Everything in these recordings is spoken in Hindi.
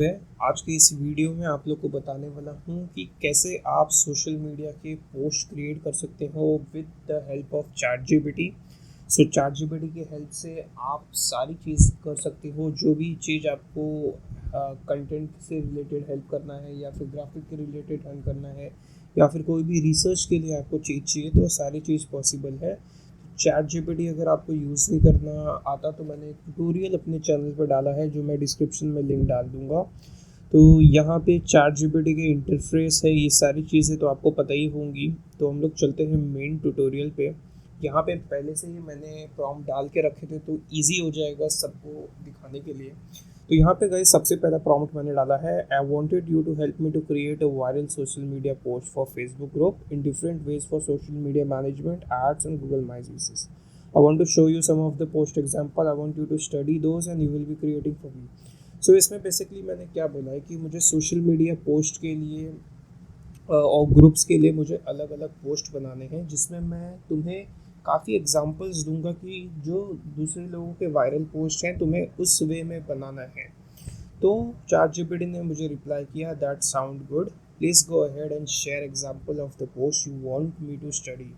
मैं आज की इस वीडियो में आप लोग को बताने वाला हूँ कि कैसे आप सोशल मीडिया के पोस्ट क्रिएट कर सकते हो with the help of chat GPT. So chat GPT की हेल्प से आप सारी चीज़ कर सकते हो, जो भी चीज़ आपको कंटेंट से रिलेटेड हेल्प करना है या फिर ग्राफिक के रिलेटेड हेल्प करना है या फिर कोई भी रिसर्च के लिए आपको चीज़ चाहिए, तो सारी चीज़ पॉसिबल है। चैट जीपीटी अगर आपको यूज़ नहीं करना आता तो मैंने एक ट्यूटोरियल अपने चैनल पर डाला है, जो मैं डिस्क्रिप्शन में लिंक डाल दूंगा। तो यहाँ पे चैट जीपीटी के इंटरफेस है, ये सारी चीज़ें तो आपको पता ही होंगी। तो हम लोग चलते हैं मेन ट्यूटोरियल पे। यहाँ पे पहले से ही मैंने प्रॉम्प्ट डाल के रखे थे, तो इजी हो जाएगा सबको दिखाने के लिए। तो यहाँ पे गाइस सबसे पहला प्रॉम्प्ट मैंने डाला है, I wanted you to help me to create a viral social media post for Facebook group in different ways for social media management ads and Google my business. I want to show you some of the post example, I want you to study those and you will be creating for me. So इसमें बेसिकली मैंने क्या बोला है कि मुझे सोशल मीडिया पोस्ट के लिए और ग्रुप्स के लिए मुझे अलग अलग पोस्ट बनाने हैं, जिसमें मैं तुम्हें काफ़ी एग्जांपल्स दूंगा कि जो दूसरे लोगों के वायरल पोस्ट हैं तुम्हें उस वे में बनाना है। तो चैट जीपीटी ने मुझे रिप्लाई किया, that sound good, please go ahead and share example of the post you want me to study.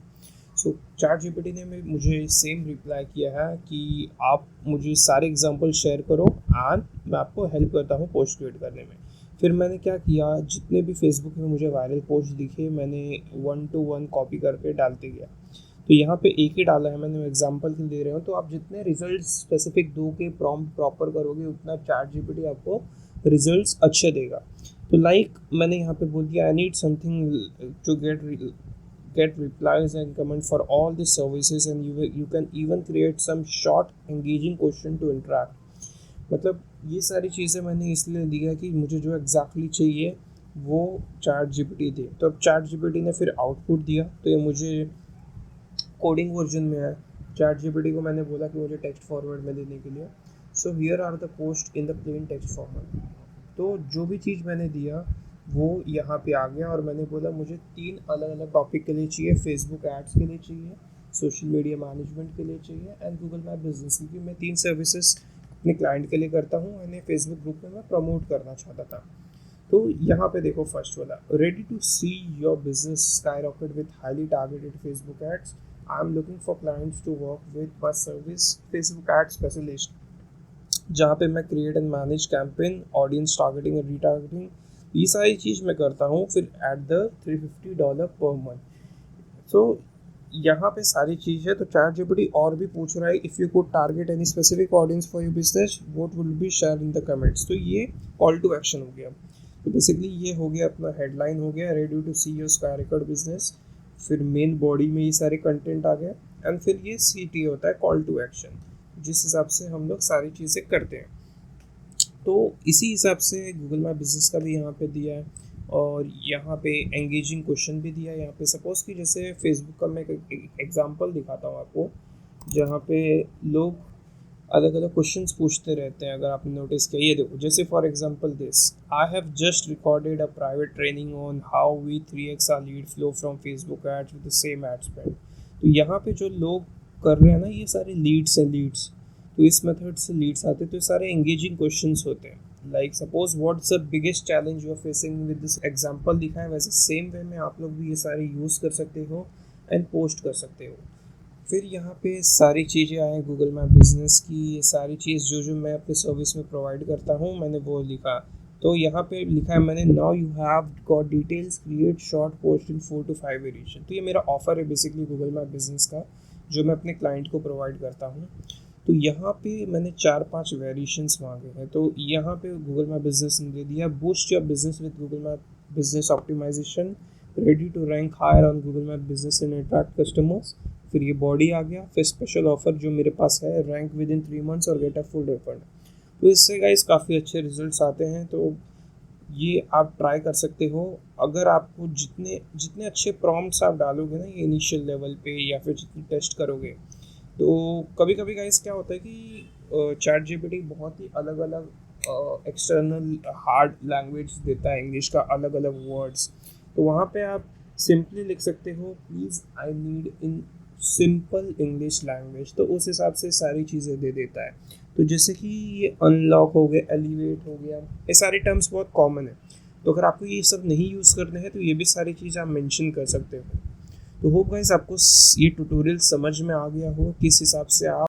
So chat GPT ने मुझे सेम रिप्लाई किया है कि आप मुझे सारे एग्जांपल शेयर करो एंड मैं आपको हेल्प करता हूँ पोस्ट क्रिएट करने में। फिर मैंने क्या किया, जितने भी फेसबुक में मुझे वायरल पोस्ट दिखे मैंने 1 to 1 कॉपी करके डालते गया। तो यहाँ पे एक ही डाला है मैंने, एग्जांपल के लिए दे रहा हूँ। तो आप जितने रिजल्ट स्पेसिफिक दो के प्रॉम्प्ट प्रॉपर करोगे, उतना चैट जीपीटी आपको रिजल्ट्स अच्छे देगा। तो मैंने यहाँ पे बोल दिया, I need something to get replies and comment for all the services, and you can even create some short engaging question to interact। मतलब ये सारी चीज़ें मैंने इसलिए दिया कि मुझे जो एग्जैक्टली चाहिए वो चैट जीपीटी दे। तो अब चैट जीपीटी ने फिर आउटपुट दिया, तो ये मुझे कोडिंग वर्जन में है। चैट जीपीटी को मैंने बोला कि मुझे टेक्स्ट फॉरवर्ड में देने के लिए। So here are the post in the plain text format. तो जो भी चीज़ मैंने दिया वो यहाँ पे आ गया, और मैंने बोला मुझे 3 अलग अलग टॉपिक के लिए चाहिए, फेसबुक एड्स के लिए चाहिए, सोशल मीडिया मैनेजमेंट के लिए चाहिए एंड गूगल मैप बिजनेस, क्योंकि मैं 3 सर्विसेज अपने क्लाइंट के लिए करता हूँ, उन्हें फेसबुक ग्रुप में मैं प्रमोट करना चाहता था। तो यहाँ पे देखो फर्स्ट वाला, ready to see your business skyrocket with highly targeted Facebook ads, I am looking for clients to work with my service Facebook ad specialist, जहाँ पे मैं create and manage campaign, audience targeting and retargeting, ये सारी चीज़ मैं करता हूँ। फिर एट द $350 पर मंथ। सो यहाँ पे सारी चीज़ है। तो चैट जीपीटी और भी पूछ रहा है, if you could target any specific audience for your business what will be share in the comments. तो ये कॉल टू एक्शन हो गया। तो बेसिकली ये हो गया, अपना हेडलाइन हो गया, ready to see your sky record business. फिर मेन बॉडी में ये सारे कंटेंट आ गए, एंड फिर ये CT होता है, कॉल टू एक्शन, जिस हिसाब से हम लोग सारी चीज़ें करते हैं। तो इसी हिसाब से गूगल माई बिजनेस का भी यहाँ पे दिया है, और यहाँ पे एंगेजिंग क्वेश्चन भी दिया है। यहाँ पे सपोज़ कि जैसे फेसबुक का मैं एक एग्जांपल दिखाता हूँ आपको, जहाँ पे लोग अलग अलग क्वेश्चंस पूछते रहते हैं, अगर आपने नोटिस किया। ये देखो, जैसे for example this, I have just recorded a private training on how we 3x our lead flow from Facebook ads with the same ad spend. तो यहाँ पे जो लोग कर रहे हैं ना, ये सारे लीड्स हैं, लीड्स। तो इस मेथड से लीड्स आते हैं, तो सारे एंगेजिंग क्वेश्चंस होते हैं। Like suppose what's the biggest challenge you are facing with this example दिखा है, वैसे सेम वे में आप लोग भी ये सारे यूज़ कर सकते हो एंड पोस्ट कर सकते हो। फिर यहाँ पे सारी चीज़ें आए गूगल मैप बिजनेस की, ये सारी चीज़ जो जो मैं अपने सर्विस में प्रोवाइड करता हूँ मैंने वो लिखा। तो यहाँ पे लिखा है मैंने, now you have got details, create short post in 4 to 5 variation. तो ये मेरा ऑफर है बेसिकली गूगल मैप बिजनेस का, जो मैं अपने क्लाइंट को प्रोवाइड करता हूँ। तो यहाँ पे मैंने 4-5 वेरिएशंस मांगे हैं। तो यहाँ पे गूगल मैप बिजनेस ने दे दिया, boost your business with Google map business optimization, ready to rank higher on Google map business and attract customers. फिर ये बॉडी आ गया, फिर स्पेशल ऑफर जो मेरे पास है, रैंक विद इन 3 months और गेट अ फुल रिफंड। तो इससे गाइस काफ़ी अच्छे रिजल्ट्स आते हैं। तो ये आप ट्राई कर सकते हो। अगर आपको जितने जितने अच्छे प्रॉम्प्ट्स आप डालोगे ना ये इनिशियल लेवल पे, या फिर जितनी टेस्ट करोगे, तो कभी कभी गाइस क्या होता है कि चैट जीपीटी बहुत ही अलग अलग एक्सटर्नल हार्ड लैंग्वेज देता है, इंग्लिश का अलग अलग वर्ड्स। तो वहाँ पे आप सिंपली लिख सकते हो, please I need in simple English language, तो उस हिसाब से सारी चीज़ें दे देता है। तो जैसे कि ये अनलॉक हो गया, एलिवेट हो गया, ये सारे टर्म्स बहुत कॉमन है। तो अगर आपको ये सब नहीं यूज़ करने हैं तो ये भी सारी चीज़ आप मेंशन कर सकते हो। तो होप गाइस आपको ये ट्यूटोरियल समझ में आ गया हो किस हिसाब से आप